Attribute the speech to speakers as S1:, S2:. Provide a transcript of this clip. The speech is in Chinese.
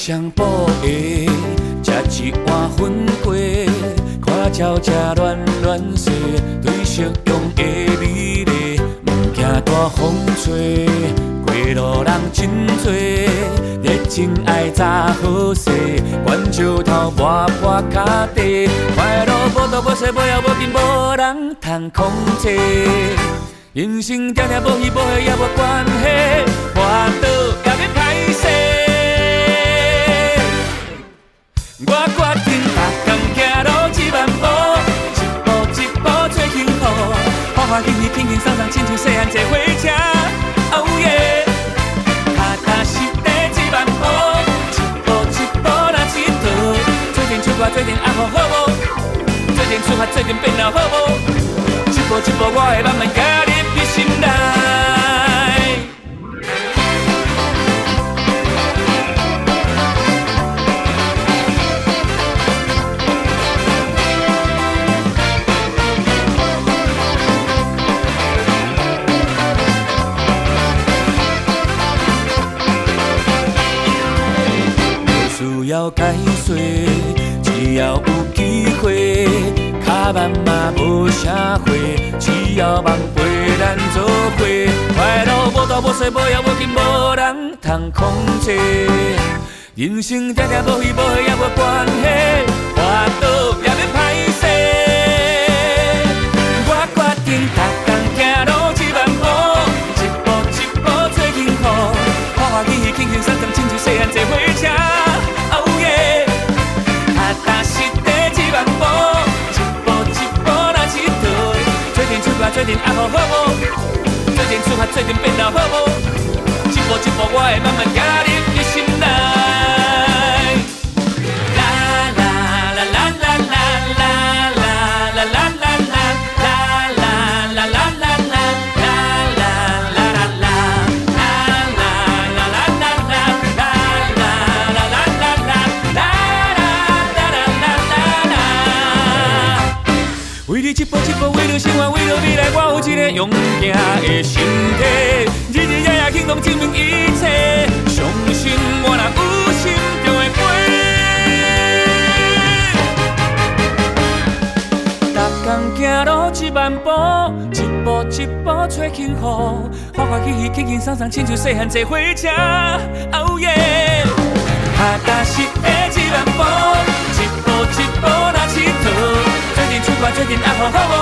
S1: 上补的，食一碗粉粿，看鸟只乱乱飞，对色用的美丽，毋惊大风吹。过路人真多，热情爱早好势，悬石头磨破脚底，快乐无多无少无要无紧，无人通控制。人生定定无喜无喜也无关系，烦恼也免歹势。我决定逐天行路一万步，一步一步做幸福，欢欢喜喜、轻轻松松，亲像细汉坐火车。Oh yeah， 踏踏实地一万步，一步一步来佚佗，做阵出外，做阵阿好好无，做阵出发，做阵变老好无，一步一步我会慢慢加入你心内。需要解说，只要有机会，脚慢嘛无社会，只要望陪咱做伙，快乐无大无小，无要无紧，无人通控制。人生定定无喜无喜也无关系，烦恼也免歹势。我决定逐天行路一万步，一步一步做幸福，欢欢喜喜、轻轻松松，亲像细汉坐火车。踏踏实地一万步，一步一步来佚佗，做阵出外，做阵阿好好无，做阵出发，做阵变老好无，一步一步我会慢慢加入你心内。啦啦啦啦啦啦啦啦啦啦啦啦啦啦啦啦啦。为你一步一步，为了生活，为了未来，我有一个勇敢的身体，日日夜夜行动证明一切。相信我若有心就会飞。逐天行路一万步，一步一步找幸福，欢欢喜喜、轻轻松松，亲像细汉坐火车。Oh yeah， 踏踏实地一万步，一步一步来佚佗。做阵出外，做阵阿好好无，